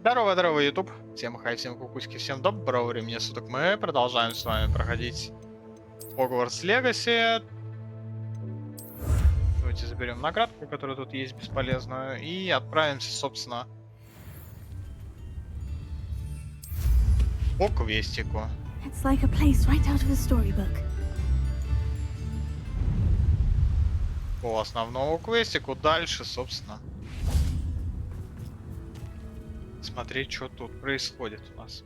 Здорово, здорово, YouTube. Всем хай, всем кукуськи, всем доброго времени суток. Мы продолжаем с вами проходить Hogwarts Legacy. Давайте заберем наградку, которая тут есть, бесполезную, и отправимся, собственно, по квестику. It's like a place right out of a storybook. По основному квестику дальше, собственно, смотреть, что тут происходит у нас.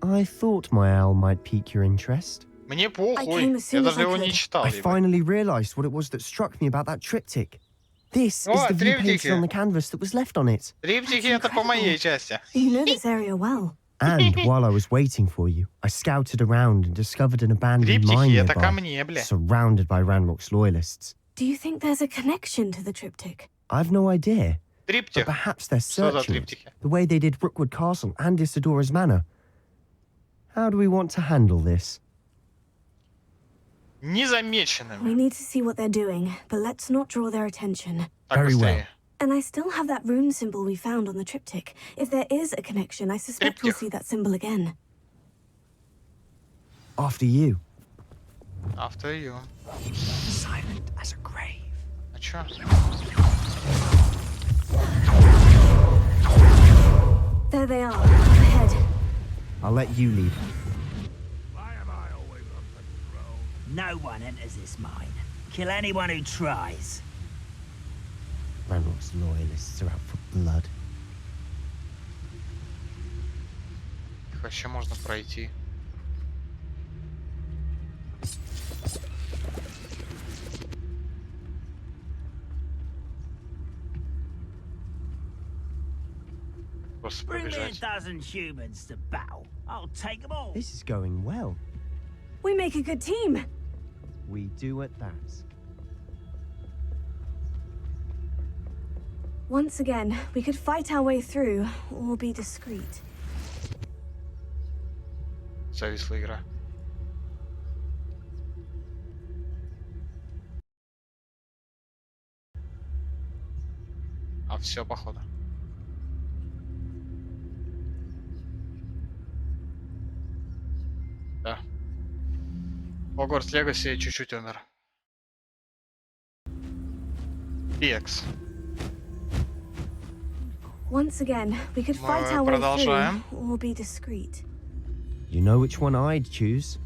I thought my owl might pique your interest. Мне похуй, came as soon я as даже I его could. не читал. I ебать. finally realized what it was that struck me about that triptych. This is Oh, the view triptych. painted on the canvas that was left on it. Триптихи That's это по моей части. You know this area well. And while I was waiting for you, I scouted around and discovered an abandoned mine Триптихи это ко nearby, мне, бля. surrounded by Ranrock's loyalists. Do you think there's a connection to the triptych? I've no idea, but Триптих. perhaps they're Что за searching it, триптихи? the way they did Brookwood Castle and Isidora's Manor. How do we want to handle this? We Незамеченными. need to see what they're doing, but let's not draw their attention. Так Very быстрее. And I still have that rune symbol we found on the triptych. If there is a connection, I suspect we'll Triptych. see that symbol again. After you. After you. Silent as a grave. А чё? There they are, up ahead. I'll let you lead. Why am I always on the throne? No one enters this mine. Kill anyone who tries. Ranrock's loyalists are out for blood. Их вообще можно пройти. Просто Bring me a пробежать. dozen humans to battle. I'll take them all. This is going well. We make a good team. We do at that. Once again, we could fight our way through, or be discreet. Зависла игра. А все, походу. Да. Hogwarts Legacy чуть-чуть умер. PX. Once again, we could fight our way продолжаем. through, or be discreet. You know which one I'd choose?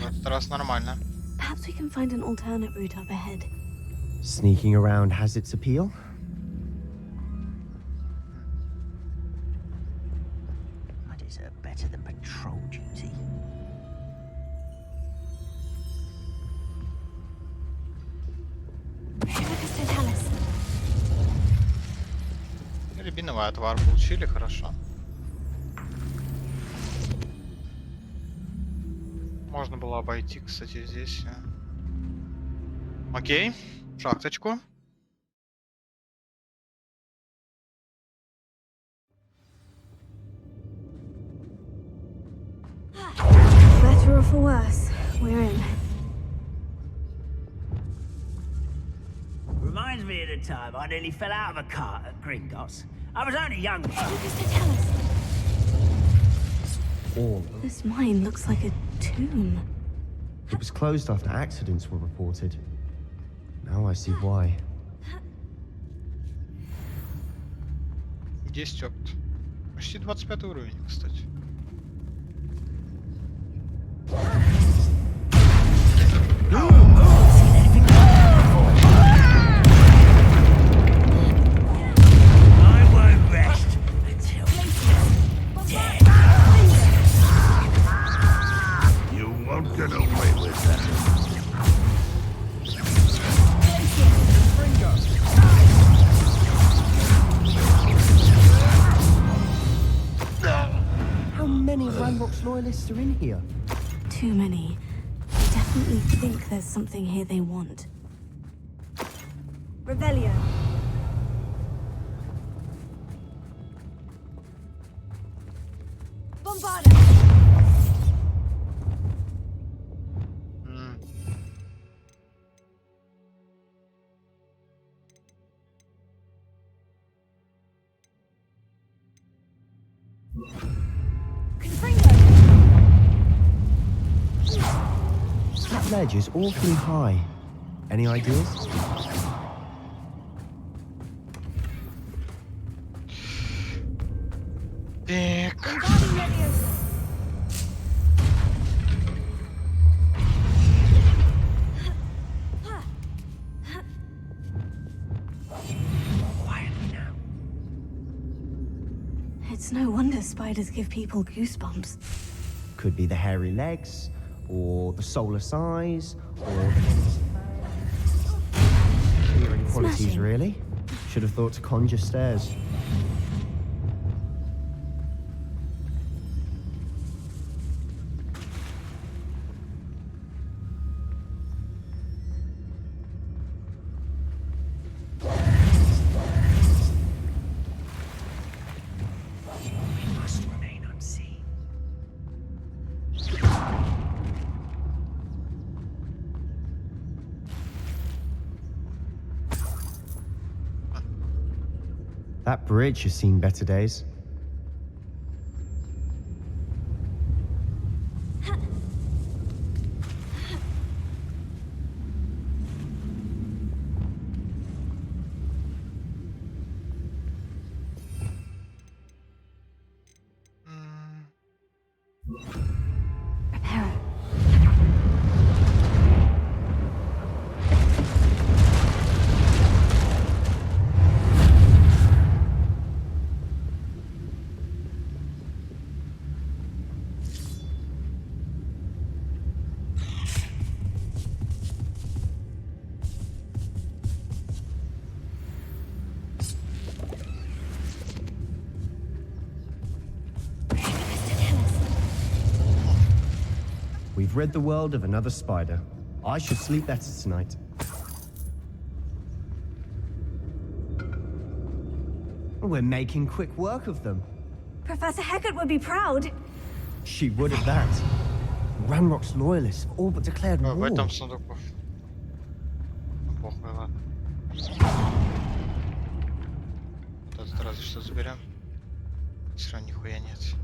В этот раз нормально. Perhaps we can find an alternate route up ahead. Sneaking around has its appeal. I deserve better than patrol duty. Рябиновый отвар получили, хорошо. Можно было обойти, кстати, здесь. Окей, шахточку. Better or for worse, we're in. Reminds me of the time I nearly fell out of a cart at Gringotts. I was only young. All. This mine looks like a tomb. It was closed after accidents were reported. Now I see why. Есть опыт. Почти 25 уровень, кстати. I won't rest until dead. You won't get away with that. How many Ranrock's loyalists are in here? Too many. I definitely think there's something here they want. Revelio. Bombarda. That ledge is awfully high. Any ideas? Так. It's no wonder spiders give people goosebumps. Could be the hairy legs, or the soulless eyes, or the hearing qualities, Smashing. really. Should have thought to conjure stairs. That bridge has seen better days. Prepare. We've rid the world of another spider. I should sleep better tonight. We're making quick work of them. Professor Hecat would be proud. She would have that. Ranrock's loyalists have all but declared В war. этом сундуку. Похуй, ладно. Вот этот разве что заберем. Все равно нихуя нет.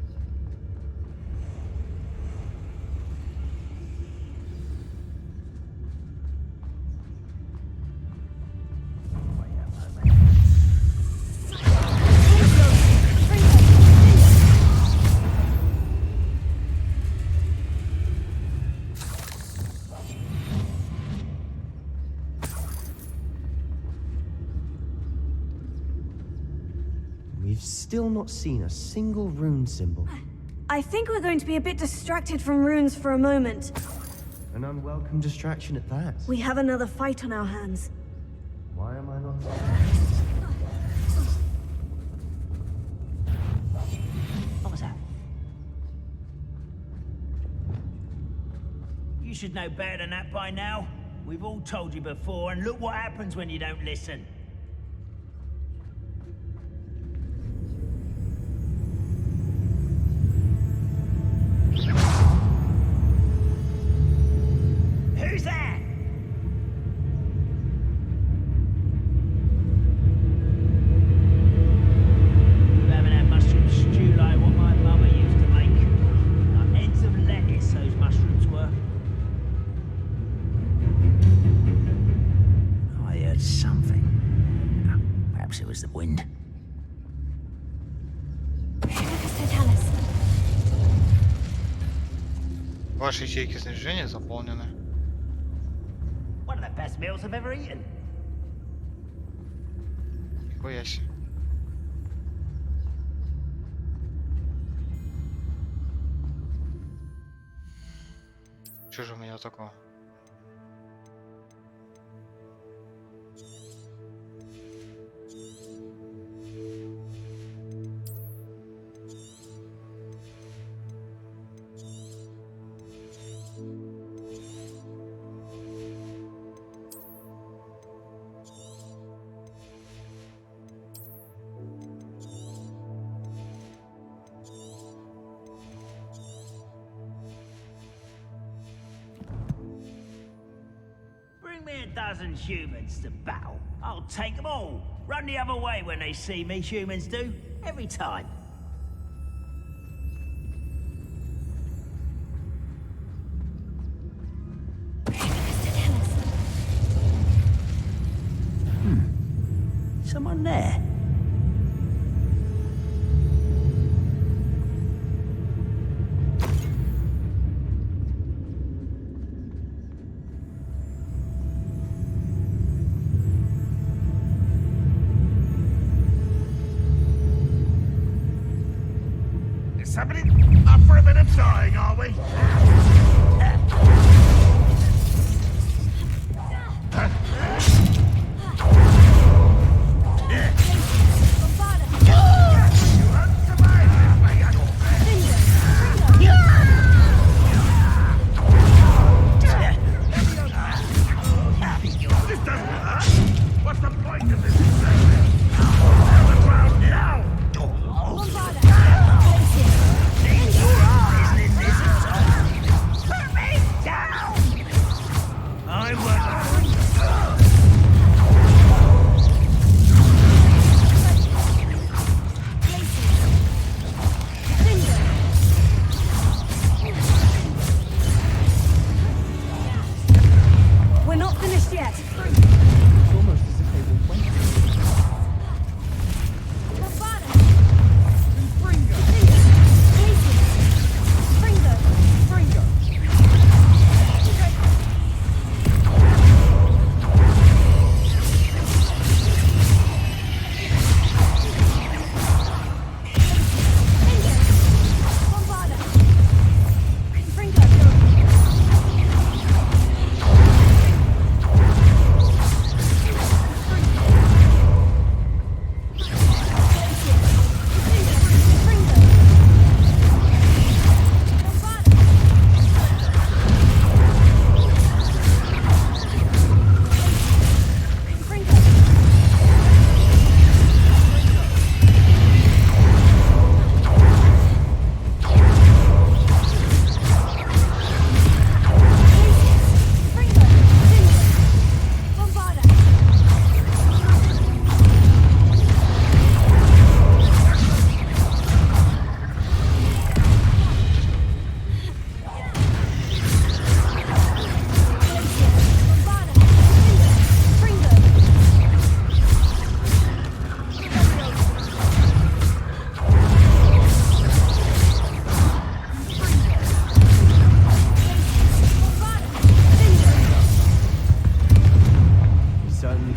We've still not seen a single rune symbol. I think we're going to be a bit distracted from runes for a moment. An unwelcome distraction at that. We have another fight on our hands. Why am I not? What was that? You should know better than that by now. We've all told you before, and look what happens when you don't listen. Who's that? You haven't had mushroom stew like what my mother used to make. Like heads of lettuce, those mushrooms were. I heard something. Perhaps it was the wind. Ваши ячейки снаряжения заполнены. One of the best meals I've ever eaten. Нихуя себе. Что же у меня такого? Bring me a dozen humans to battle. I'll take them all. Run the other way when they see me, humans do. Every time. Someone there? Is somebody up for a bit of dying, are we? You won't survive this, my young friend. This doesn't hurt. What's the point of this experiment? On the ground now! Put me down! I will. We're not finished yet. It's almost as if they were waiting.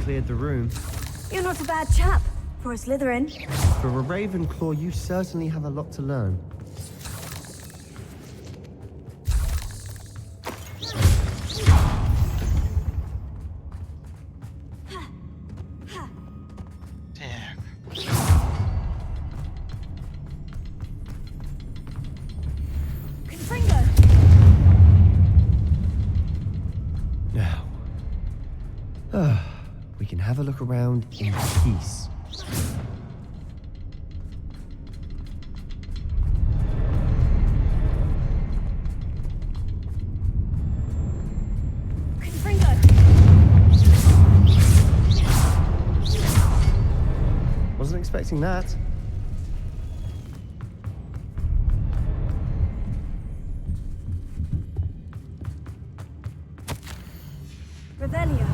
Cleared the room. You're not a bad chap for a Slytherin. For a Ravenclaw, you certainly have a lot to learn. Так. Confringo. Now, we can have a look around in peace. Confringo. Wasn't expecting that. Revelio.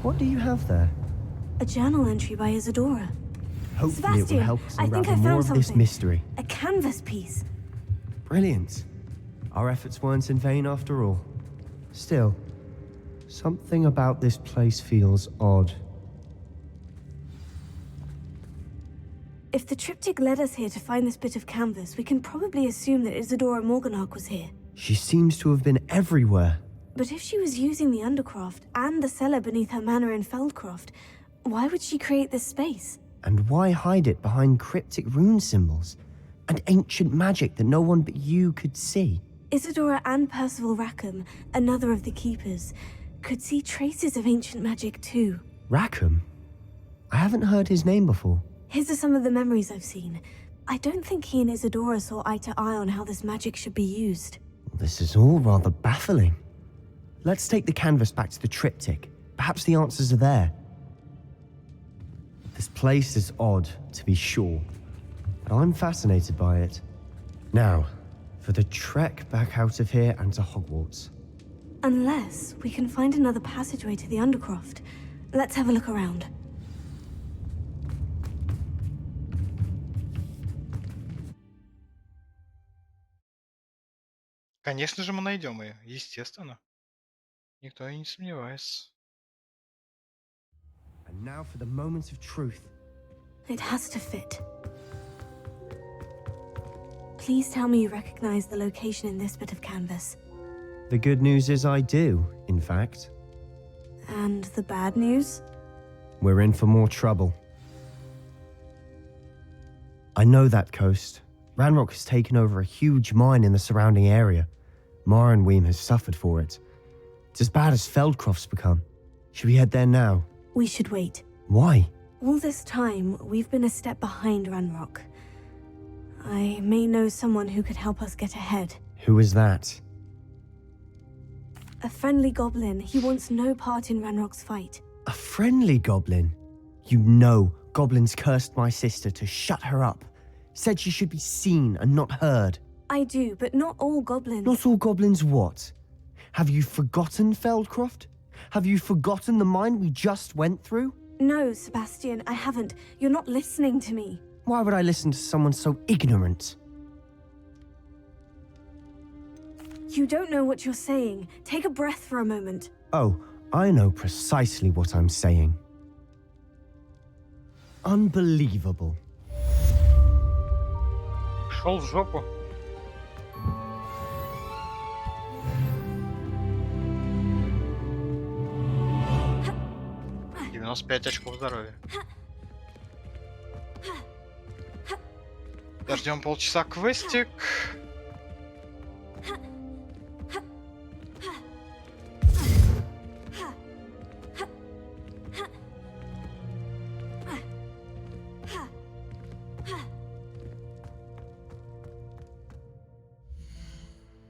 What do you have there? A journal entry by Isadora. Hopefully it will Sebastian, help us I think unravel I more found of this something. mystery. A canvas piece. Brilliant. Our efforts weren't in vain after all. Still, something about this place feels odd. If the triptych led us here to find this bit of canvas, we can probably assume that Isadora Morganach was here. She seems to have been everywhere. But if she was using the Undercroft and the cellar beneath her manor in Feldcroft, why would she create this space? And why hide it behind cryptic rune symbols and ancient magic that no one but you could see? Isadora and Percival Rackham, another of the Keepers, could see traces of ancient magic too. Rackham? I haven't heard his name before. His are some of the memories I've seen. I don't think he and Isadora saw eye to eye on how this magic should be used. This is all rather baffling. Let's take the canvas back to the triptych. Perhaps the answers are there. This place is odd, to be sure, but I'm fascinated by it. Now, for the trek back out of here and to Hogwarts. Unless we can find another passageway to the Undercroft. Let's have a look around. Конечно же, мы найдем ее, естественно. Никто и не сомневается. And now for the moment of truth. It has to fit. Please tell me you recognize the location in this bit of canvas. The good news is I do, in fact. And the bad news? We're in for more trouble. I know that coast. Ranrock has taken over a huge mine in the surrounding area. Marenweem has suffered for it. It's as bad as Feldcroft's become. Should we head there now? We should wait. Why? All this time, we've been a step behind Ranrock. I may know someone who could help us get ahead. Who is that? A friendly goblin. He wants no part in Ranrock's fight. A friendly goblin? You know goblins cursed my sister to shut her up. Said she should be seen and not heard. I do, but not all goblins. Not all goblins what? Have you forgotten Feldcroft? Have you forgotten the mine we just went through? No, Sebastian, I haven't. You're not listening to me. Why would I listen to someone so ignorant? You don't know what you're saying. Take a breath for a moment. Oh, I know precisely what I'm saying. Unbelievable. Шел в жопу. Минус 5 очков здоровья. Ждем полчаса квестик.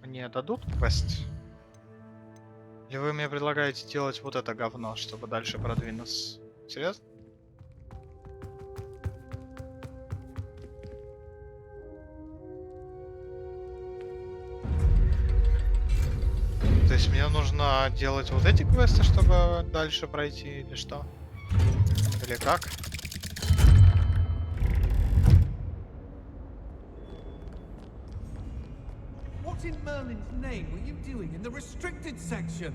Мне дадут квест? Или вы мне предлагаете делать вот это говно, чтобы дальше продвинуться? Серьезно? То есть мне нужно делать вот эти квесты, чтобы дальше пройти, или что? Или как? What in Merlin's name were you doing in the restricted section?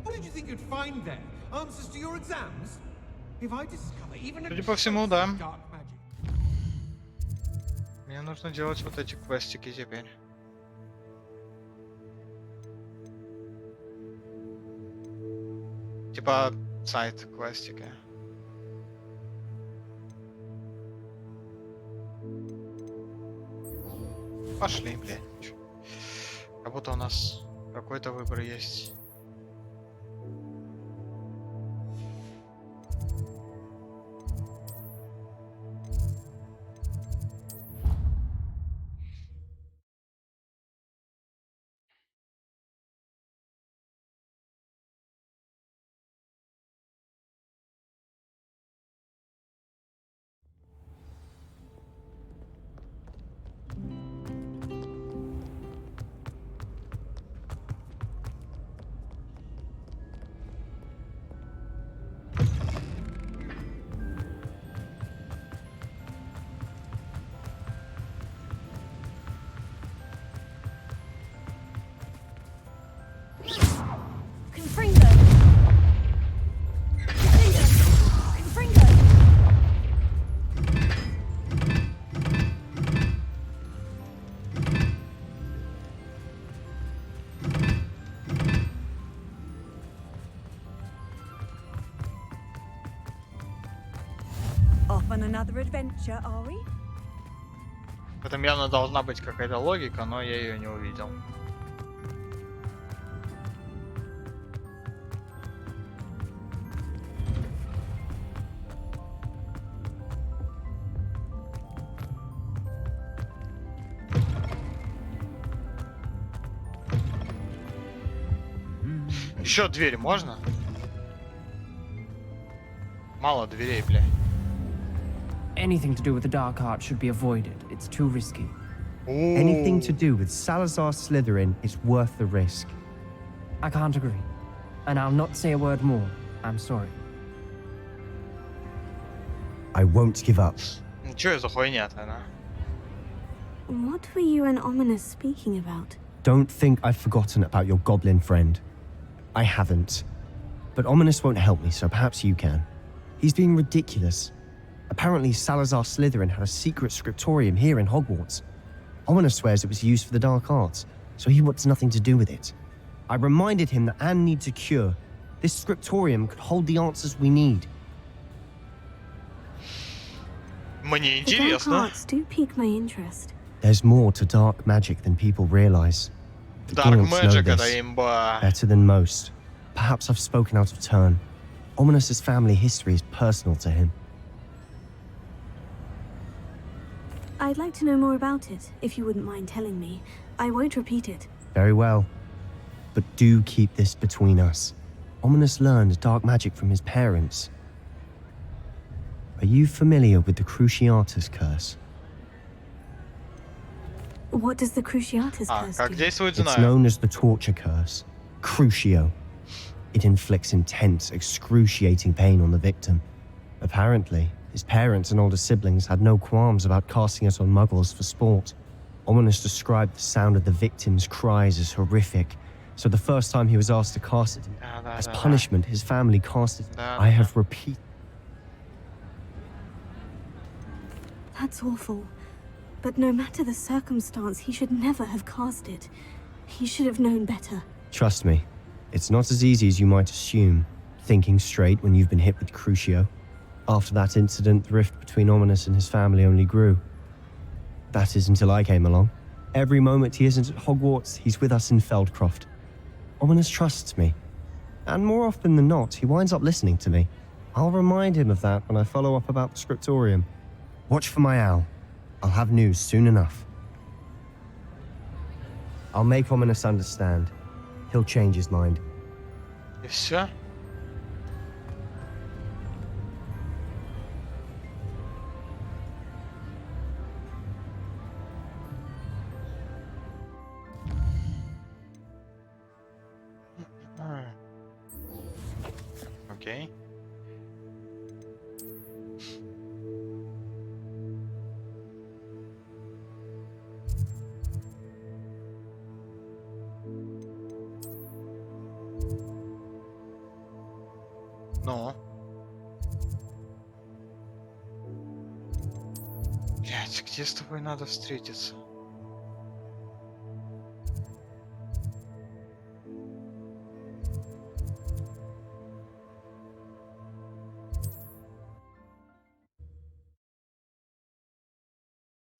What did you think you'd find there? Answers to your exams? If I discover even a Судя по всему, да. trace of dark magic. Мне нужно делать вот эти квестики теперь. Типа сайт квестики. Пошли, блядь. Как будто у нас какой-то выбор есть. Confringo! Confringo! Off on another adventure, are we? В этом явно должна быть какая-то логика, но я ее не увидел. Еще дверь можно? Мало дверей, бля. Anything to do with the dark art should be avoided. It's too risky. Anything to do with Salazar Slytherin is worth the risk. I can't agree. And I'll not say a word more. I'm sorry. I won't give up. Чё за хуйня-то, она? What were you and Ominous speaking about? Don't think I've forgotten about your goblin friend. I haven't. But Ominous won't help me, so perhaps you can. He's being ridiculous. Apparently, Salazar Slytherin had a secret scriptorium here in Hogwarts. Ominous swears it was used for the dark arts, so he wants nothing to do with it. I reminded him that Anne needs a cure. This scriptorium could hold the answers we need. Мне The dark интересно. arts do pique my interest. There's more to dark magic than people realize. The Dark Gaunts know Magic this это имба. better than most. Perhaps I've spoken out of turn. Ominous's family history is personal to him. I'd like to know more about it, if you wouldn't mind telling me. I won't repeat it. Very well. But do keep this between us. Ominous learned dark magic from his parents. Are you familiar with the Cruciatus curse? What does the Cruciatus curse Как do? действует, It's знаю. known as the torture curse. Crucio. It inflicts intense, excruciating pain on the victim. Apparently, his parents and older siblings had no qualms about casting it on muggles for sport. Ominous described the sound of the victim's cries as horrific, so the first time he was asked to cast it, as punishment, his family cast it. I have repeated. That's awful. But no matter the circumstance, he should never have cast it. He should have known better. Trust me, it's not as easy as you might assume, thinking straight when you've been hit with Crucio. After that incident, the rift between Ominous and his family only grew. That is until I came along. Every moment he isn't at Hogwarts, he's with us in Feldcroft. Ominous trusts me. And more often than not, he winds up listening to me. I'll remind him of that when I follow up about the scriptorium. Watch for my owl. I'll have news soon enough. I'll make Ominous understand. He'll change his mind. И все. Окей. Ну. Блять, где с тобой надо встретиться?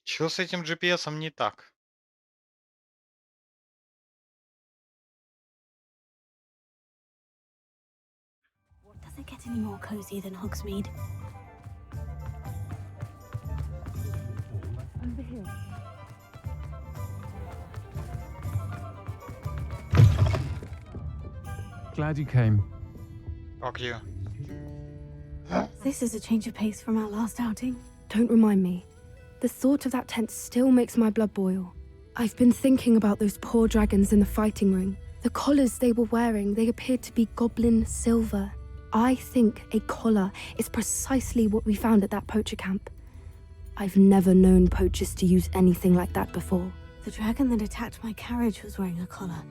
Чё с этим GPS-ом не так? Does it get any more cozy than Hogsmeade? Over here. Glad you came. Fuck you. This is a change of pace from our last outing. Don't remind me. The thought of that tent still makes my blood boil. I've been thinking about those poor dragons in the fighting ring. The collars they were wearing, they appeared to be goblin silver. I think a collar is precisely what we found at that poacher camp. I've never known poachers to use anything like that before. The dragon that attacked my carriage was wearing a collar,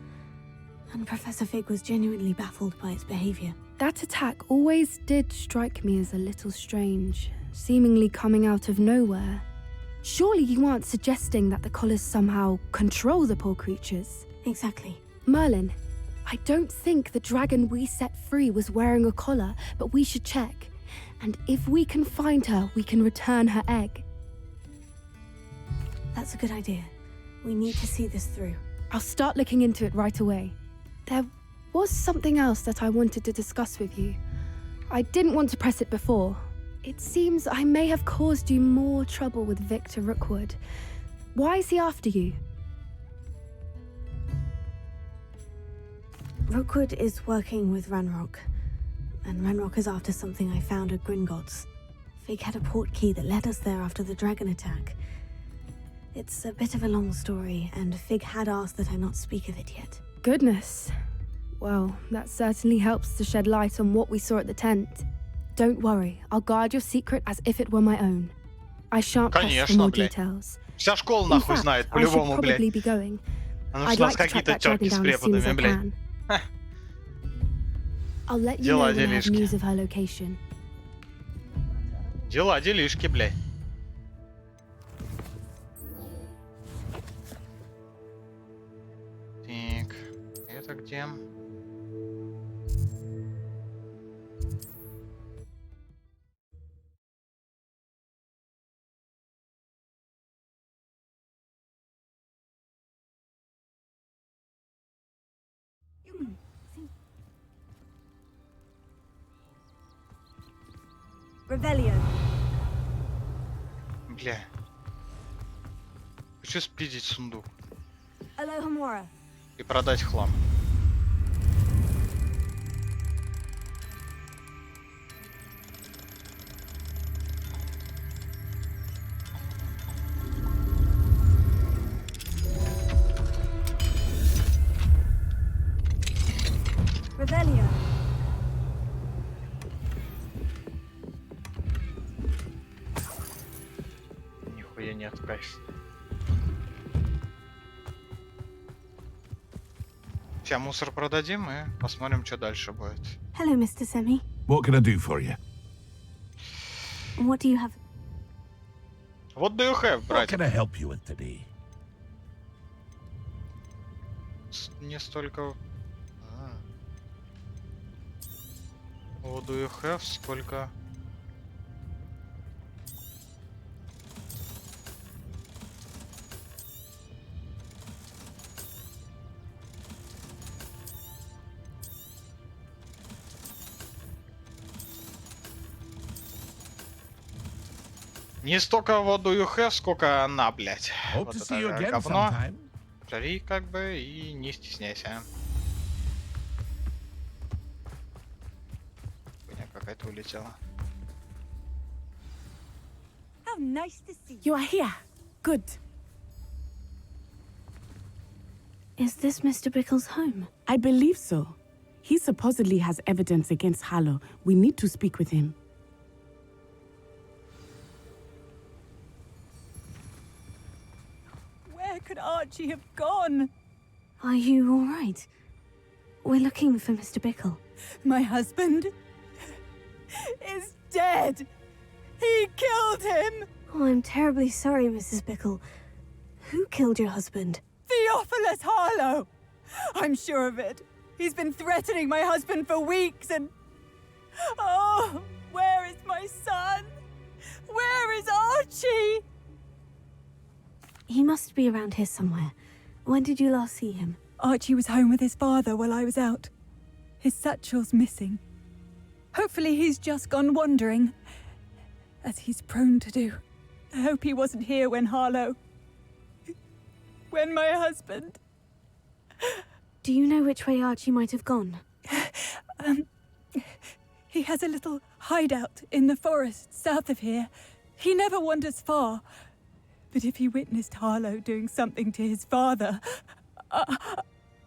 and Professor Fig was genuinely baffled by its behavior. That attack always did strike me as a little strange, seemingly coming out of nowhere. Surely you aren't suggesting that the collars somehow control the poor creatures? Exactly. Merlin, I don't think the dragon we set free was wearing a collar, but we should check. And if we can find her, we can return her egg. That's a good idea. We need to see this through. I'll start looking into it right away. There was something else that I wanted to discuss with you. I didn't want to press it before. It seems I may have caused you more trouble with Victor Rookwood. Why is he after you? Rookwood is working with Ranrock, and Ranrock is after something I found at Gringotts. Fig had a portkey that led us there after the dragon attack. It's a bit of a long story, and Fig had asked that I not speak of it yet. Goodness. Well, that certainly helps to shed light on what we saw at the tent. Don't worry, I'll guard your secret as if it were my own. I shan't press for Конечно, more блядь. details. Вся школа In нахуй fact, знает, I should по-любому, блядь. probably be going. Она I'd шла с like to track какие-то that dragon тётки с down as soon as I преподами, блядь. can. I'll let you know Дела, when I have делишки. news of her location. Дела, делишки, блядь. Так, это где? Revelio. Бля. Хочу спиздить сундук Alohomora. и продать хлам. Revelio. Нихуя нет, кайф. Сейчас мусор продадим и посмотрим, что дальше будет. Hello, Mr. Semi. What can I do for you? What do you have? What do you have, What братик? can I help you with today? Не столько... What do you have, сколько... Не столько what do you have, сколько она, блядь. Hope Вот to это see you again говно. sometime. Жри, как бы, и не стесняйся. Хуйня какая-то улетела. How nice to see you. You are here. Good. Is this Mr. Bickle's home? I believe so. He supposedly has evidence against Harlow. We need to speak with him. Where could Archie have gone? Are you all right? We're looking for Mr. Bickle. My husband is dead. He killed him. Oh, I'm terribly sorry, Mrs. Bickle. Who killed your husband? Theophilus Harlow. I'm sure of it. He's been threatening my husband for weeks and... Oh, where is my son? Where is Archie? He must be around here somewhere. When did you last see him? Archie was home with his father while I was out. His satchel's missing. Hopefully he's just gone wandering, as he's prone to do. I hope he wasn't here when Harlow... when my husband... Do you know which way Archie might have gone? He has a little hideout in the forest south of here. He never wanders far. But if he witnessed Harlow doing something to his father,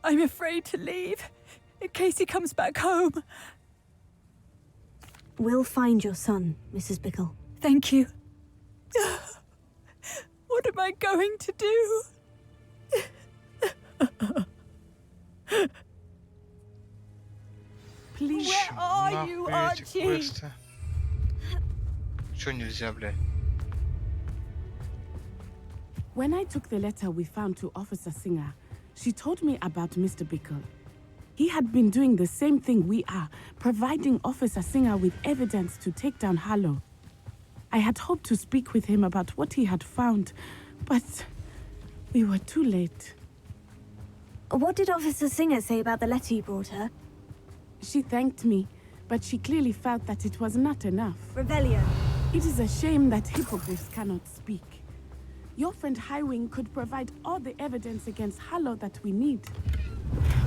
I'm afraid to leave, in case he comes back home. We'll find your son, Mrs. Bickle. Thank you. What am I going to do? Please. Where are you, Нахуй эти Archie? квесты? Чё нельзя, блядь? When I took the letter we found to Officer Singer, she told me about Mr. Bickle. He had been doing the same thing we are, providing Officer Singer with evidence to take down Harlow. I had hoped to speak with him about what he had found, but we were too late. What did Officer Singer say about the letter you brought her? She thanked me, but she clearly felt that it was not enough. Revelio. It is a shame that hippogriffs cannot speak. Your friend Highwing could provide all the evidence against Harlow that we need.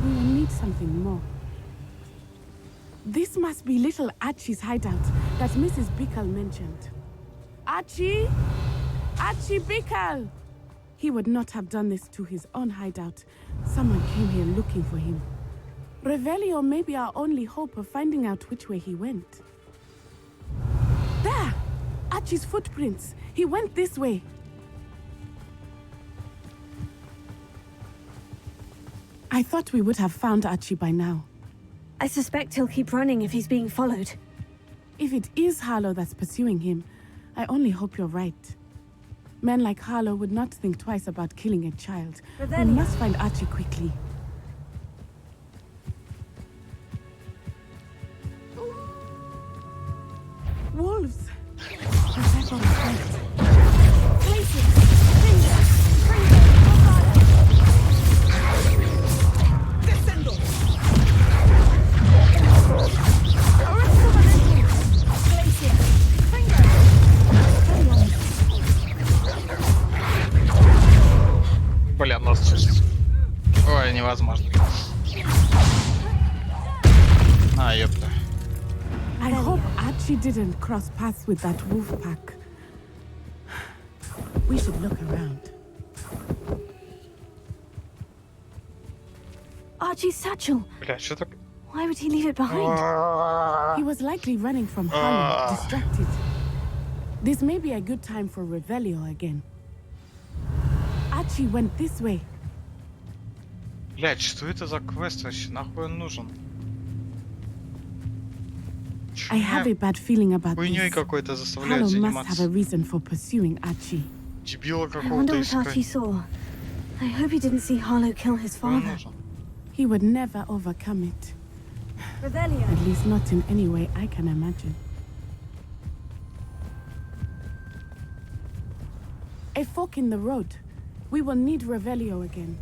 We will need something more. This must be little Archie's hideout that Mrs. Bickle mentioned. Archie? Archie Bickle! He would not have done this to his own hideout. Someone came here looking for him. Revelio may be our only hope of finding out which way he went. There! Archie's footprints. He went this way. I thought we would have found Archie by now. I suspect he'll keep running if he's being followed. If it is Harlow that's pursuing him, I only hope you're right. Men like Harlow would not think twice about killing a child. We must find Archie quickly. Wolves! Блин, нас чуть... Ой, невозможно. Ёпта. I hope Archie didn't cross paths with that wolf pack. We should look around. Archie's satchel. Бля, что так? Why would he leave it behind? He was likely running from Harlow, distracted. This may be a good time for Revelio again. Archie went this way. Блядь, что это за квест вообще? Нахуй он нужен? I have a bad feeling about Хуйней this. какой-то заставляют Harlow must have заниматься. a reason for pursuing Archie. Дебила I wonder какого-то what Archie искать. saw. I hope he didn't see Harlow kill his Нахуй он father. нужен? He would never overcome it. Revelio. At least not in any way I can imagine. A fork in the road. We will need Revelio again.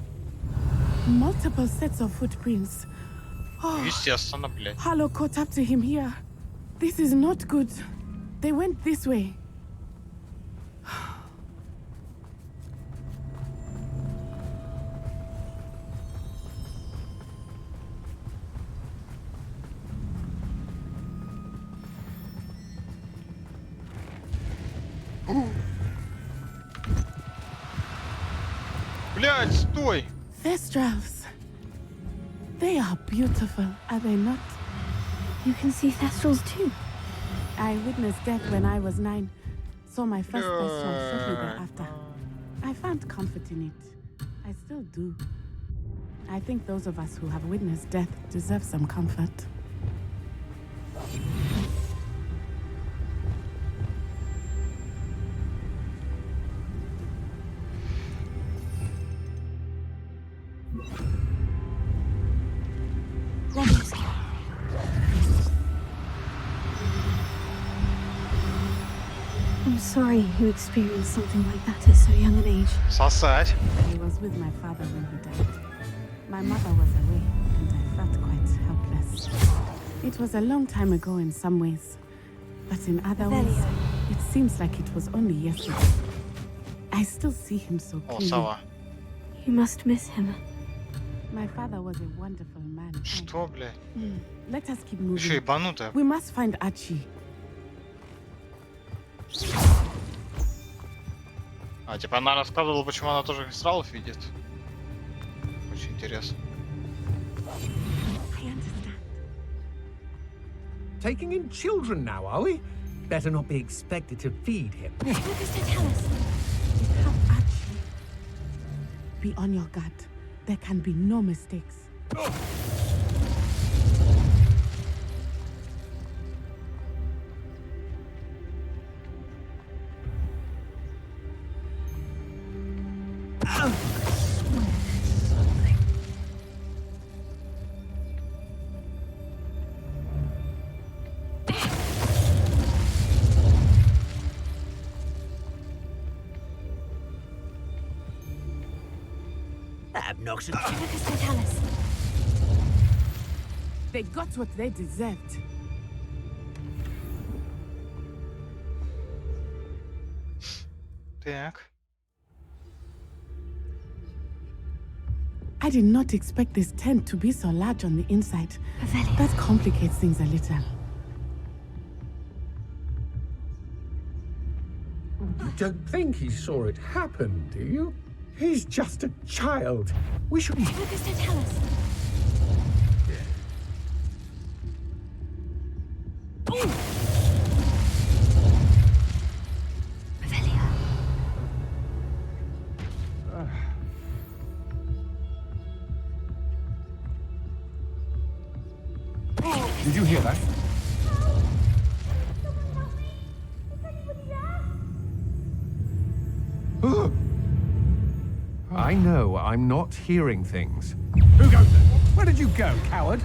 Multiple sets of footprints. Oh, Естественно, блядь. Harlow caught up to him here. This is not good. They went this way. Блядь, стой! Thestrals. They are beautiful, are they not? You can see Thestrals too. I witnessed death when I was 9. Saw my first Thestral shortly thereafter. I found comfort in it. I still do. I think those of us who have witnessed death deserve some comfort. I'm sorry you experienced something like that at so young an age. Сосать. I was with my father when he died. My mother was away, and I felt quite helpless. It was a long time ago in some ways, but in other ways, it seems like it was only yesterday. I still see him so О, clearly. сова. You must miss him. My father was a wonderful man. Что, блядь? Let us keep Еще moving. ебанутая. We must find Archie. А, типа она рассказывала, почему она тоже Вестралов видит. Очень интересно. I understand. Taking in children now, are we? Better not be expected to feed him. Focus to tell us. We have Archie. Be on your guard. There can be no mistakes. Obnoxious. Focus to tell us. They got what they deserved. Так. I did not expect this tent to be so large on the inside. Revelio. That complicates things a little. You don't think he saw it happen, do you? He's just a child. We should... Focus to tell us. Revelio. that. I know I'm not hearing things. Who goes there? Where did you go, coward?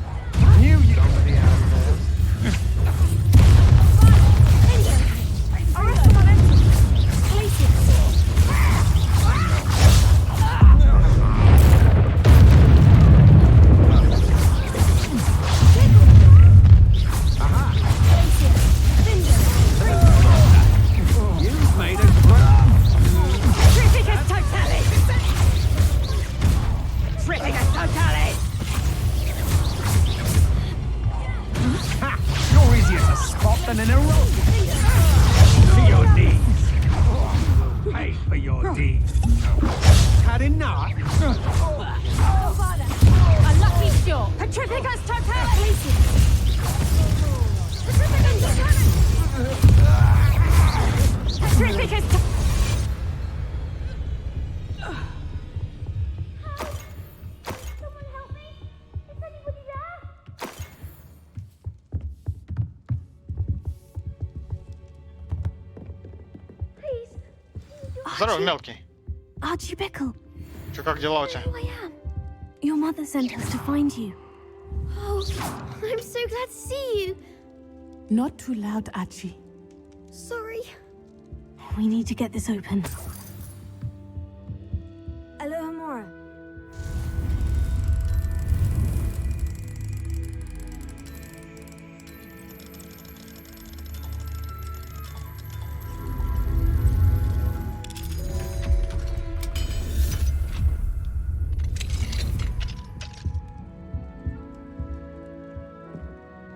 Knew you somebody out there. Than an erotic. To your knees. Pay for your deeds. Had enough? A lucky shot. Petrificus totalis. Petrificus. Здорово, мелкий. Archie Bickle. Чё, как дела у тебя? Who I am. Your mother sent us to find you. Oh, I'm so glad to see you. Not too loud, Archie. Sorry. We need to get this open. Alohomora.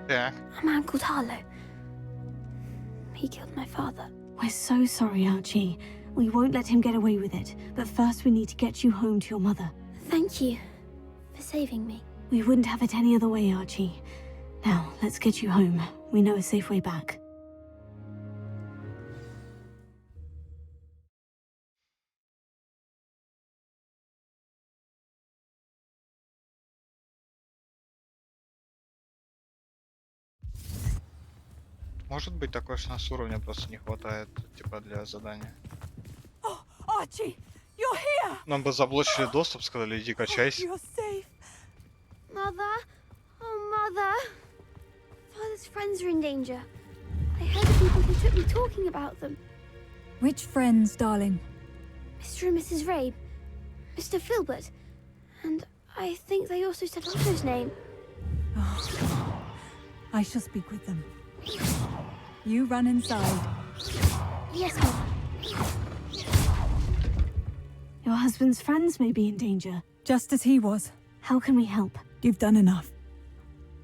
Так. A man called Harlow. He killed my father. We're so sorry, Archie. We won't let him get away with it. But first we need to get you home to your mother. Thank you for saving me. We wouldn't have it any other way, Archie. Now, let's get you home. We know a safe way back. Может быть такое, что у нас уровня просто не хватает, типа, для задания. Oh, Archie, you're here. Нам бы заблочили доступ, сказали, иди качайся. You're safe. Mother? Oh, Mother. Father's friends are in danger. I heard the people who took me talking about them. Which friends, darling? Mr. and Mrs. Rabe. Mr. Filbert. And I think they also said Otto's name. Oh, I shall speak with them. You run inside. Yes, Mother. Your husband's friends may be in danger. Just as he was. How can we help? You've done enough.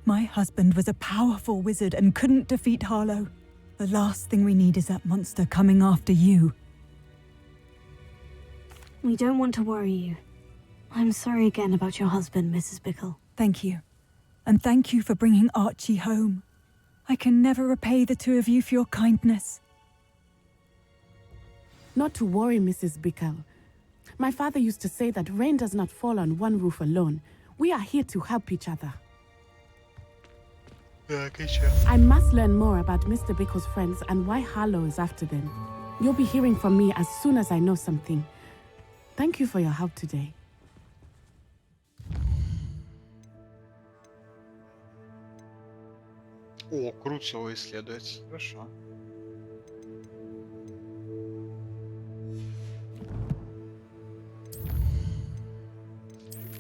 My husband was a powerful wizard and couldn't defeat Harlow. The last thing we need is that monster coming after you. We don't want to worry you. I'm sorry again about your husband, Mrs. Bickle. Thank you. And thank you for bringing Archie home. I can never repay the two of you for your kindness. Not to worry, Mrs. Bickle. My father used to say that rain does not fall on one roof alone. We are here to help each other. I must learn more about Mr. Bickle's friends and why Harlow is after them. You'll be hearing from me as soon as I know something. Thank you for your help today. О, Круцио исследуется. Хорошо.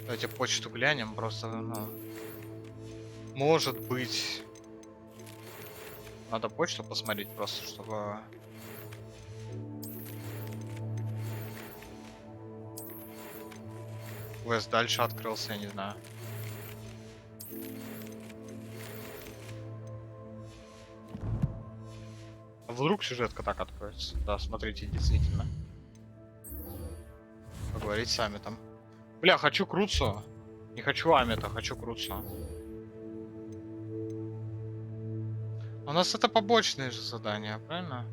Давайте почту глянем, просто, ну... Может быть... Надо почту посмотреть просто, чтобы... Квест дальше открылся, я не знаю. Вдруг сюжетка так откроется. Да, смотрите, действительно. Поговорить с Амитом. Бля, хочу Круцио. Не хочу Амита, хочу Круцио. У нас это побочные же задания, правильно?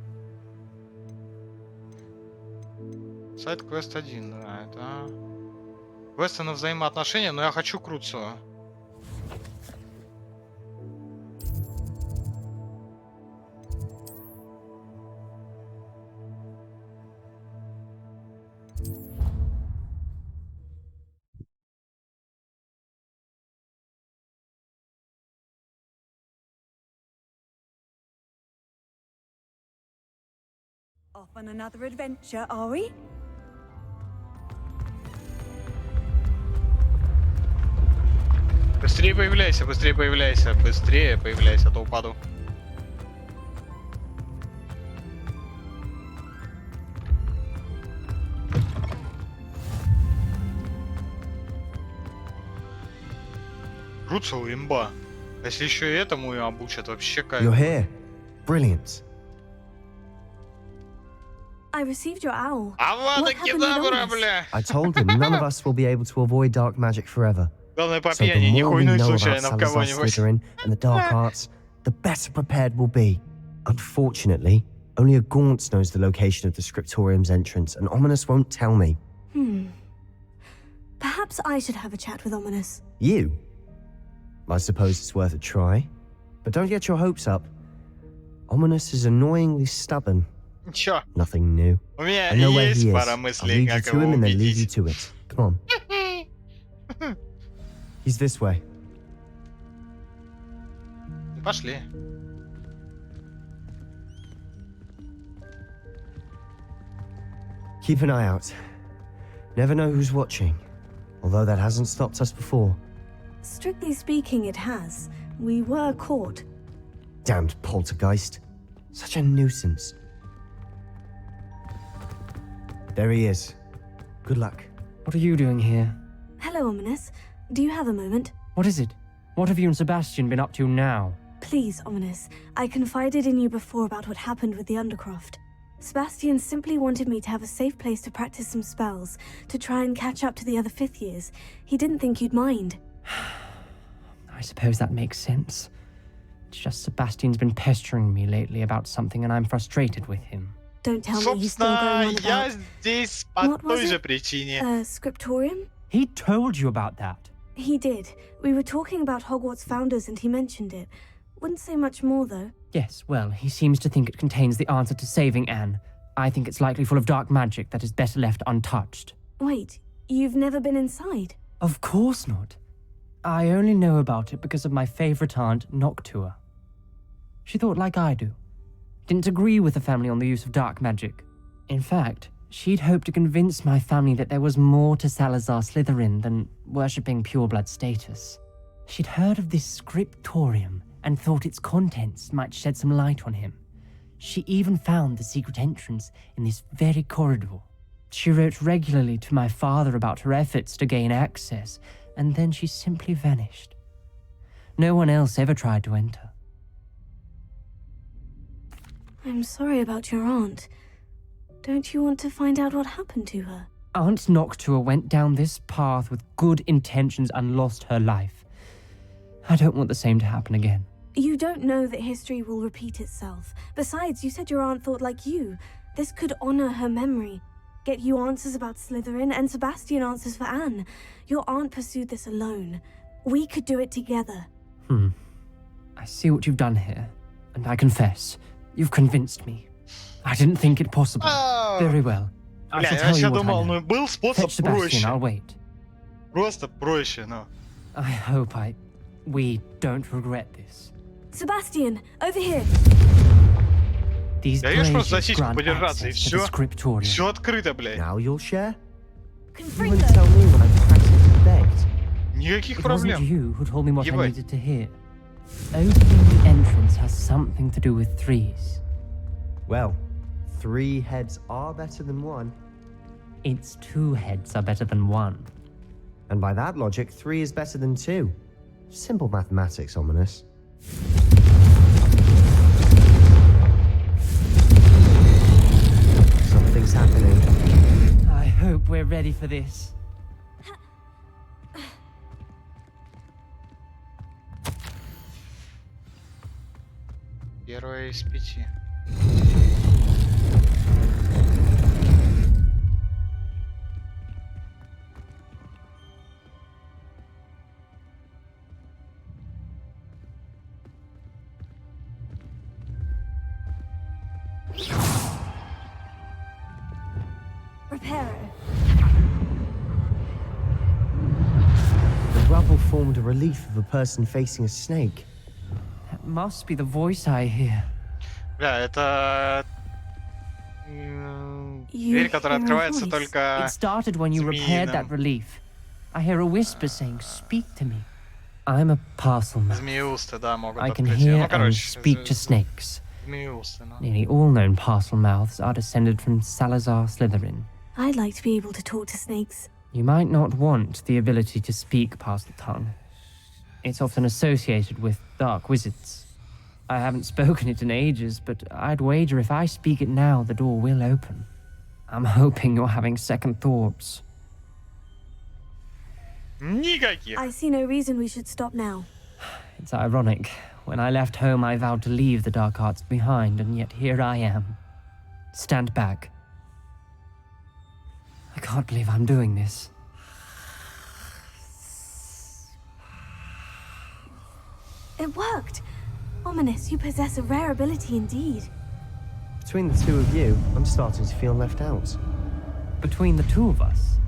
Сайт квест 1, да, это... Квесты на взаимоотношения, но я хочу Круцио. Off on another adventure, are we? Быстрее появляйся, быстрее появляйся, быстрее появляйся, а то упаду. Круцио имба. Если еще и этому и обучат, вообще кайф. You're here. Brilliant. I received your owl. Авада What happened with кедавра, Ominous? бля. I told him none of us will be able to avoid dark magic forever. Главное по So the пьяни, не more we хуйнуть know about случайно в Salazar кого-нибудь. Slytherin and the dark arts, the better prepared we'll be. Unfortunately, only a Gaunt knows the location of the Scriptorium's entrance, and Ominous won't tell me. Perhaps I should have a chat with Ominous. You? I suppose it's worth a try. But don't get your hopes up. Ominous is annoyingly stubborn. Чё? Nothing new. У меня I know where есть he is. пара I'll мыслей, lead you как to его him and then lead you убедить. to it. Come on. He's this way. Пошли. Keep an eye out. Never know who's watching. Although that hasn't stopped us before. Strictly speaking, it has. We were caught. Damned poltergeist. Such a nuisance. There he is. Good luck. What are you doing here? Hello, Ominous. Do you have a moment? What is it? What have you and Sebastian been up to now? Please, Ominous. I confided in you before about what happened with the Undercroft. Sebastian simply wanted me to have a safe place to practice some spells, to try and catch up to the other fifth years. He didn't think you'd mind. I suppose that makes sense. It's just Sebastian's been pestering me lately about something and I'm frustrated with him. Don't tell me he's still Собственно, going on я about... здесь по What was той же it? причине. Scriptorium? He told you about that. He did. We were talking about Hogwarts founders and he mentioned it. Wouldn't say much more, though. Yes, well, he seems to think it contains the answer to saving Anne. I think it's likely full of dark magic that is better left untouched. Wait, you've never been inside? Of course not. I only know about it because of my favourite aunt, Noctua. She thought like I do. Didn't agree with the family on the use of dark magic. In fact, she'd hoped to convince my family that there was more to Salazar Slytherin than worshipping pureblood status. She'd heard of this scriptorium and thought its contents might shed some light on him. She even found the secret entrance in this very corridor. She wrote regularly to my father about her efforts to gain access, and then she simply vanished. No one else ever tried to enter. I'm sorry about your aunt. Don't you want to find out what happened to her? Aunt Noctua went down this path with good intentions and lost her life. I don't want the same to happen again. You don't know that history will repeat itself. Besides, you said your aunt thought like you. This could honor her memory. Get you answers about Slytherin and Sebastian answers for Anne. Your aunt pursued this alone. We could do it together. I see what you've done here, and I confess, you've convinced me. I didn't think it possible. Very well. I Бля, shall я tell you вообще what I думал, know. ну был способ Fetch Sebastian, I'll проще. wait. Просто проще, но. I hope we don't regret this. Sebastian, over here. These Даешь просто за braziers сиську grant подержаться и access to the все. scriptorium. Все открыто, блядь. Now you'll share? You Confringo. wouldn't tell me when I practiced begged. Никаких It wasn't проблем. you who told me what I Ебать. needed to hear. Opening the entrance has something to do with threes. Well, 3 heads are better than 1. Its 2 heads are better than 1. And by that logic, 3 is better than 2. Simple mathematics, Ominous. Something's happening. I hope we're ready for this. Первая из 5. Reparo. The rubble formed a relief of a person facing a snake. That must be the voice I hear. Бля, это Дверь, которая открывается только It started when you repaired that змеиным. relief. I hear a whisper saying, "Speak to me." I'm a parcel mouse. Змееусты, да, могут I can открыть её. hear Ну, and короче, speak to snakes. змеиусты, ну. Nearly all known parcel mouths are descended from Salazar Slytherin. I'd like to be able to talk to snakes. You might not want the ability to speak parcel tongue. It's often associated with dark wizards. I haven't spoken it in ages, but I'd wager if I speak it now, the door will open. I'm hoping you're having second thoughts. Никаких. I see no reason we should stop now. It's ironic. When I left home, I vowed to leave the dark arts behind, and yet here I am. Stand back. I can't believe I'm doing this. It worked! Ominous, you possess a rare ability indeed. Between the two of you, I'm starting to feel left out. Between the two of us?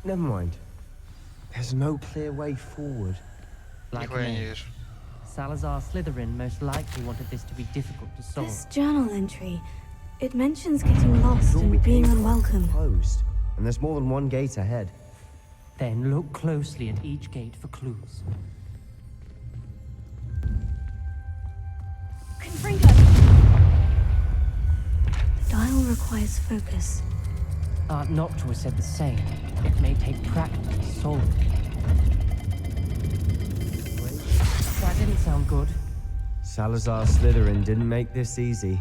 Never mind. There's no clear way forward. Like Нихуя не me. вижу. Salazar Slytherin most likely wanted this to be difficult to solve. This journal entry, it mentions getting lost Thought we and being came from unwelcome. Closed, and there's more than one gate ahead. Then look closely at each gate for clues. Confringo! The dial requires focus. Aunt Noctua said the same. It may take practice to solve it. That didn't sound good. Salazar Slytherin didn't make this easy.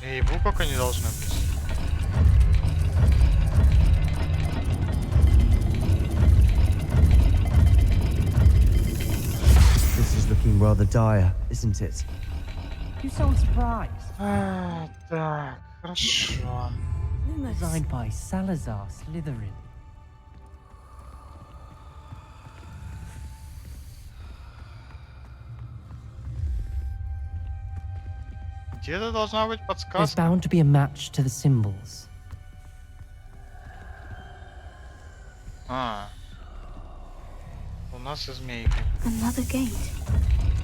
Ебу, как они должны быть. This is looking rather dire, isn't it? You sound surprised. Так, хорошо. Lumos. Designed by Salazar Slytherin. Где-то должна быть There's подсказка. bound to be a match to the symbols. А. У нас и змейка. Another gate.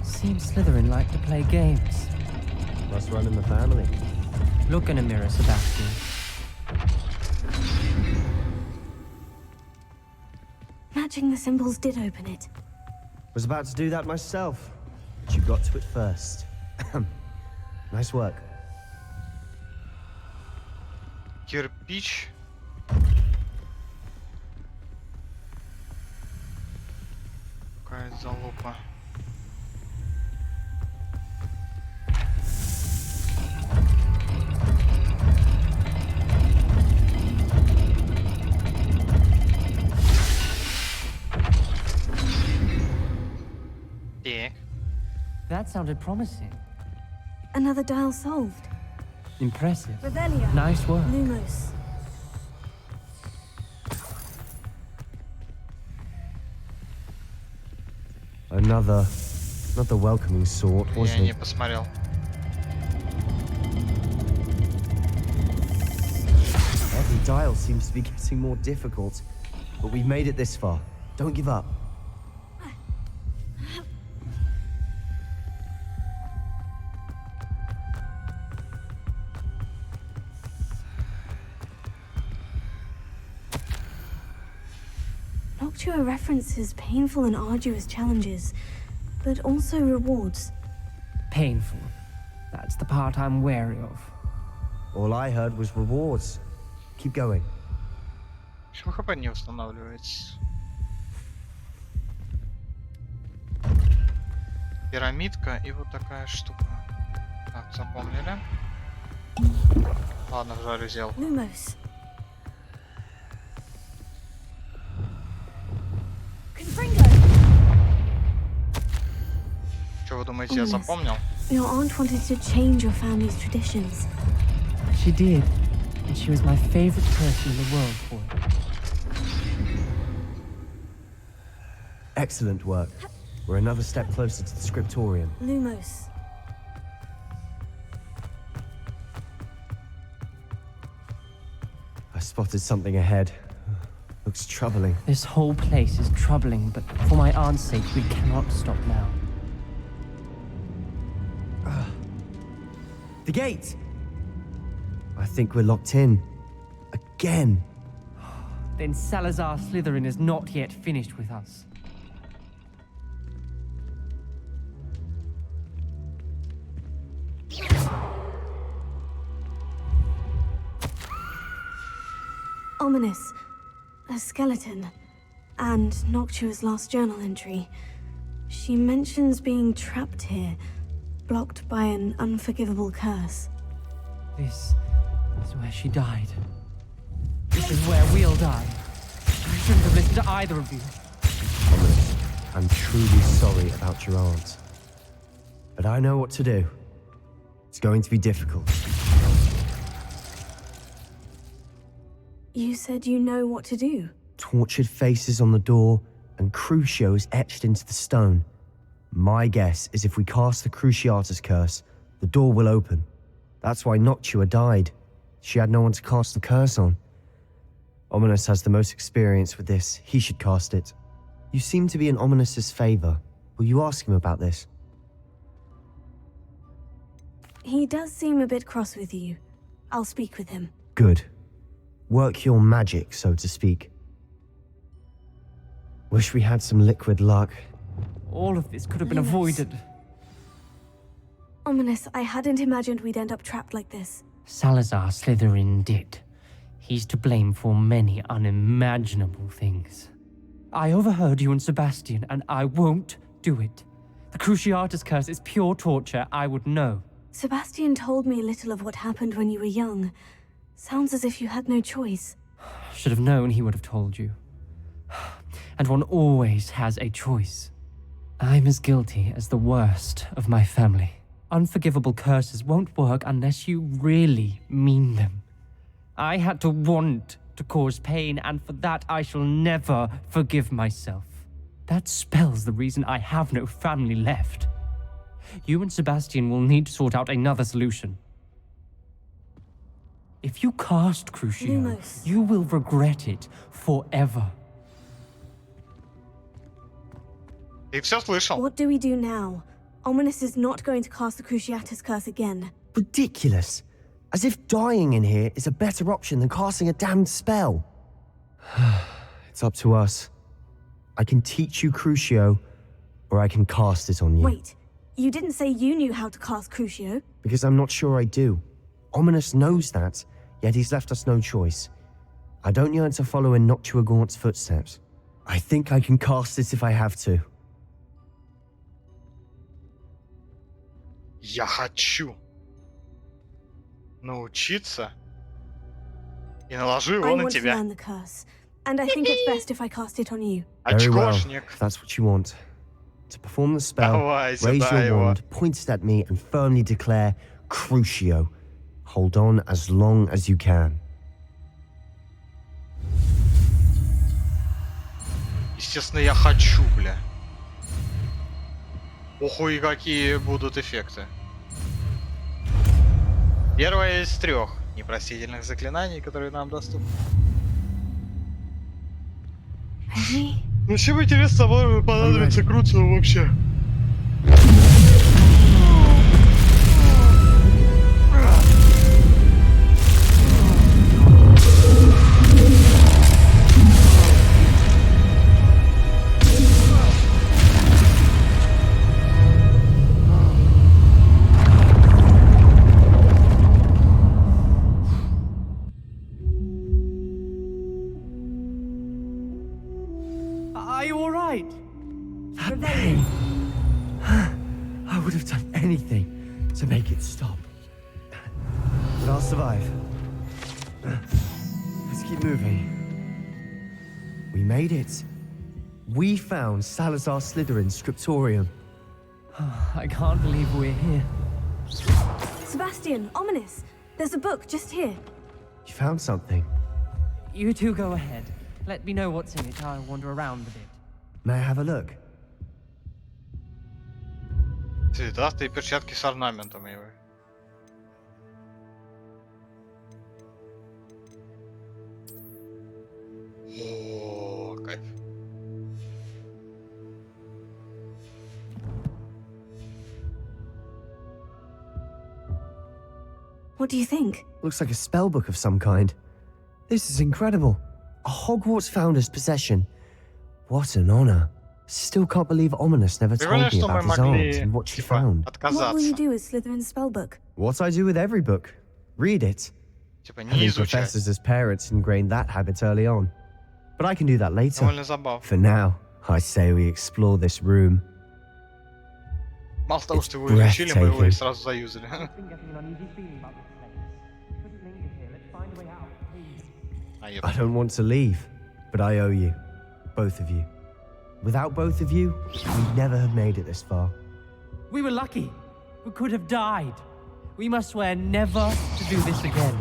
Seems Slytherin like to play games. Must run in the family. Look in a mirror, Sebastian. Matching the symbols did open it. Was about to do that myself, but you got to it first. Nice work. Кирпич. Какая залупа. Так. That sounded promising. Another dial solved. Impressive. Revelia. Nice work. Lumos. Another, not the welcoming sort, Я wasn't не it? посмотрел. Every dial seems to be getting more difficult, but we've made it this far. Don't give up. Noctua references painful and arduous challenges, but also rewards. Painful. That's the part I'm wary of. All I heard was rewards. Keep going. Почему хп не устанавливается? Пирамидка и вот такая штука. Так, запомнили. Ладно, в жаре взял. Lumos. Confringo. Что вы думаете, я запомнил? Your aunt wanted to change your family's traditions. She did, and she was my favorite person in the world for it. Excellent work. We're another step closer to the scriptorium. Lumos. spotted something ahead. Looks troubling. This whole place is troubling, but for my aunt's sake, we cannot stop now. The gate! I think we're locked in. Again. Then Salazar Slytherin is not yet finished with us. Ominous. A skeleton. And Noctua's last journal entry. She mentions being trapped here, blocked by an unforgivable curse. This is where she died. This is where we'll die. I shouldn't have listened to either of you. Ominous, I'm truly sorry about your aunt. But I know what to do. It's going to be difficult. You said you know what to do. Tortured faces on the door, and Crucio is etched into the stone. My guess is if we cast the Cruciatus curse, the door will open. That's why Noctua died. She had no one to cast the curse on. Ominous has the most experience with this. He should cast it. You seem to be in Ominous's favor. Will you ask him about this? He does seem a bit cross with you. I'll speak with him. Good. Work your magic, so to speak. Wish we had some liquid luck. All of this could have been avoided. Ominous, I hadn't imagined we'd end up trapped like this. Salazar Slytherin did. He's to blame for many unimaginable things. I overheard you and Sebastian, and I won't do it. The Cruciatus curse is pure torture, I would know. Sebastian told me a little of what happened when you were young. Sounds as if you had no choice. Should have known he would have told you. And one always has a choice. I'm as guilty as the worst of my family. Unforgivable curses won't work unless you really mean them. I had to want to cause pain, and for that I shall never forgive myself. That spells the reason I have no family left. You and Sebastian will need to sort out another solution. If you cast Crucio, Lumos. you will regret it forever. Ты все слышал? What do we do now? Ominous is not going to cast the Cruciatus curse again. Ridiculous. As if dying in here is a better option than casting a damned spell. It's up to us. I can teach you Crucio, or I can cast it on you. Wait, you didn't say you knew how to cast Crucio? Because I'm not sure I do. Ominous knows that, yet he's left us no choice. I don't yearn to follow in Noctua Gaunt's footsteps. I think I can cast it if I have to. Я хочу научиться и наложу I его на want to тебя. learn the curse, and I think it's best if I cast it on you. Very well, Очкошник. if that's what you want. To perform the spell, Давай raise сюда your его. wand, point it at me, and firmly declare Crucio. Hold on as long as you can. Естественно, я хочу, бля. Охуй, какие будут эффекты. Первое из 3 непростительных заклинаний, которые нам доступны. Ready? Ну, всем интересно, понадобится Круцио вообще. Are you alright? That pain. I would have done anything to make it stop. But I'll survive. Let's keep moving. We made it. We found Salazar Slytherin's scriptorium. I can't believe we're here. Sebastian, Ominous, there's a book just here. You found something. You two go ahead. Let me know what's in it. I'll wander around a bit. May I have a look? Цветастые перчатки с орнаментом его. What do you think? Looks like a spell book of some kind. This is incredible. A Hogwarts founder's possession. What an honor. Still can't believe Ominous never told Прикольно, me что мы about his aunt могли, and what she типа, found. What will you отказаться. do with Slytherin's spellbook? What I do with every book. Read it. Типа, не Having изучать. professors as parents ingrained that habit early on. But I can do that later. Довольно забавно. For now, I say we explore this room. Мало того, It's что его изучили, мы его и breathtaking. сразу заюзали. Been getting an uneasy feeling about this place. Couldn't linger here. Let's find a way out, please. I don't want to leave, but I owe you. Both of you. Without both of you, we'd never have made it this far. We were lucky. We could have died. We must swear never to do this again.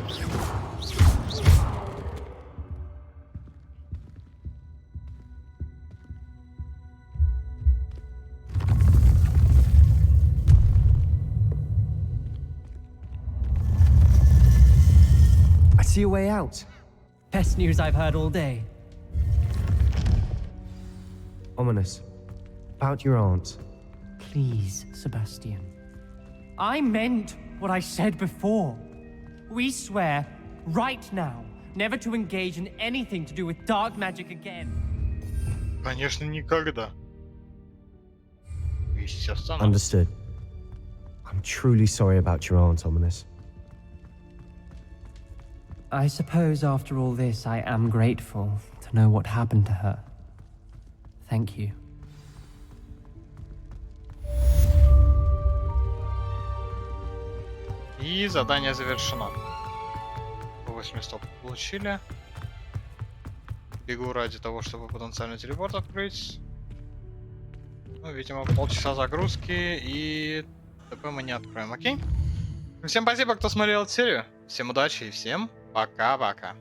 I see a way out. Best news I've heard all day. Ominous. About your aunt. Please, Sebastian. I meant what I said before. We swear, right now, never to engage in anything to do with dark magic again. Конечно, никогда. Естественно. Understood. I'm truly sorry about your aunt, Ominous. I suppose after all this, I am grateful to know what happened to her. Thank you. И задание завершено. По 8 стоп получили. Бегу ради того, чтобы потенциальный телепорт открыть. Ну, видимо, полчаса загрузки и ТП мы не откроем, окей? Всем спасибо, кто смотрел эту серию. Всем удачи и всем пока-пока.